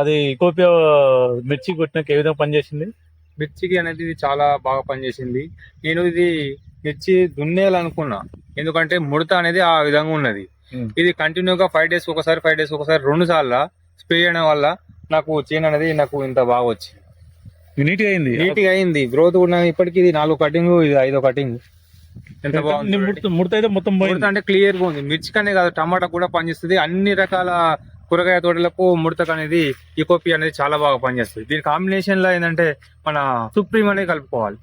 అది ఇకోపియా మిర్చి కొట్టినాక ఏ విధంగా పనిచేసింది? మిర్చికి అనేది ఇది చాలా బాగా పనిచేసింది. నేను ఇది మిర్చి దున్నేయాలనుకున్నా. ఎందుకంటే ముడత అనేది ఆ విధంగా ఉన్నది. ఇది కంటిన్యూగా 5 డేస్ ఒకసారి 5 డేస్ ఒకసారి 2 సార్ల స్ప్రే చేయడం వల్ల నాకు చేను అనేది నాకు ఇంత బాగా వచ్చింది. నీట్గా అయింది. నీట్గా అయింది. గ్రోత్ కూడా ఇప్పటికి ఇది 4 కటింగ్, ఇది 5వ కటింగ్. ఎంత బాగుంది. ముడత అయితే మొత్తం ముడత పోయింది. అంటే క్లియర్ గా ఉంది. మిర్చికనే కాదు, టమాటా కూడా పనిచేస్తుంది. అన్ని రకాల కూరగాయ తోటలకు ముడతకు అనేది ఈకోపి అనేది చాలా బాగా పనిచేస్తుంది. దీని కాంబినేషన్ లో ఏంటంటే మన సుప్రీం అనేది కలుపుకోవాలి.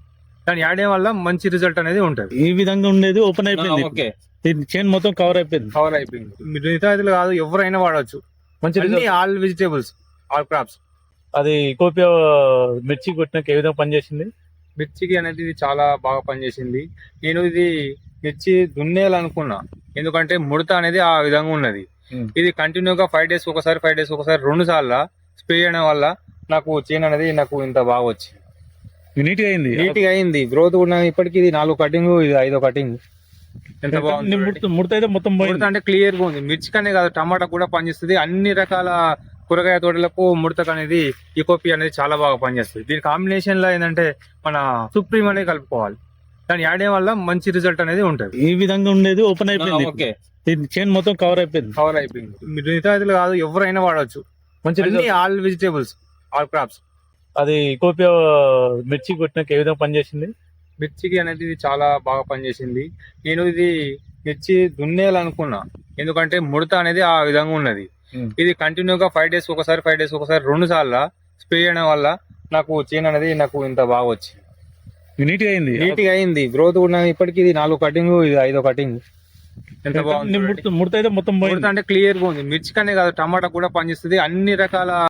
దాన్ని యాడ్ చేయడం వల్ల మంచి రిజల్ట్ అనేది ఉంటుంది. ఈ విధంగా ఉండేది ఓపెన్ అయిపోయింది. ఓకే, చైన్ మొత్తం కవర్ అయిపోయింది. కవర్ అయిపోయింది. మిగతా కాదు, ఎవరైనా వాడవచ్చు. మంచి ఆల్ వెజిటేబుల్స్, ఆల్ క్రాప్స్. అది ఇకోపియా మిర్చి కొట్టినాక ఏ విధంగా పనిచేసింది? మిర్చికి అనేది ఇది చాలా బాగా పనిచేసింది. నేను ఇది మిర్చి దున్నేయాలనుకున్నా. ఎందుకంటే ముడత అనేది ఆ విధంగా ఉన్నది. ఇది కంటిన్యూగా 5 డేస్ ఒకసారి 5 డేస్ ఒకసారి 2 సార్ల స్ప్రే చేయడం వల్ల నాకు చేను అనేది నాకు ఇంత బాగా వచ్చింది. నీట్గా అయింది. నీట్గా అయింది. గ్రోత్ కూడా ఇప్పటికి ఇది 4 కటింగ్, ఇది 5వ కటింగ్. ఎంత బాగుంది. ముడత అయితే మొత్తం పోయింది. ముడత అంటే క్లియర్ గా ఉంది. మిర్చికనే కాదు, టమాటా కూడా పనిచేస్తుంది. అన్ని రకాల కూరగాయ తోటలకు ముడతకు అనేది ఈకోపి అనేది చాలా బాగా పనిచేస్తుంది. దీని కాంబినేషన్ లో ఏంటంటే మన సుప్రీం అనేది కలుపుకోవాలి. దాన్ని యాడ్ చేయడం వల్ల మంచి రిజల్ట్ అనేది ఉంటుంది. ఈ విధంగా ఉండేది ఓపెన్ అయిపోయింది. ఓకే, చైన్ మొత్తం కవర్ అయిపోయింది. కవర్ అయిపోయింది. మిగతా కాదు, ఎవరైనా వాడవచ్చు. మంచి ఆల్ వెజిటేబుల్స్, ఆల్ క్రాప్స్. అది ఇకోపియా మిర్చి కొట్టినాక ఏ విధంగా పనిచేసింది? మిర్చికి అనేది ఇది చాలా బాగా పనిచేసింది. నేను ఇది మిర్చి దున్నేయాలనుకున్నా. ఎందుకంటే ముడత అనేది ఆ విధంగా ఉన్నది. ఇది కంటిన్యూగా 5 డేస్ ఒకసారి 5 డేస్ ఒకసారి 2 సార్ల స్ప్రే చేయడం వల్ల నాకు చేను అనేది నాకు ఇంత బాగా వచ్చింది. నీట్గా అయింది. నీట్గా అయింది. గ్రోత్ కూడా ఇప్పటికి ఇది 4 కటింగ్, ఇది 5వ కటింగ్. ఎంత బాగుంది. ముడత అయితే మొత్తం పోయింది. ముడత అంటే క్లియర్ గా ఉంది. మిర్చికనే కాదు, టమాటా కూడా పనిచేస్తుంది. అన్ని రకాల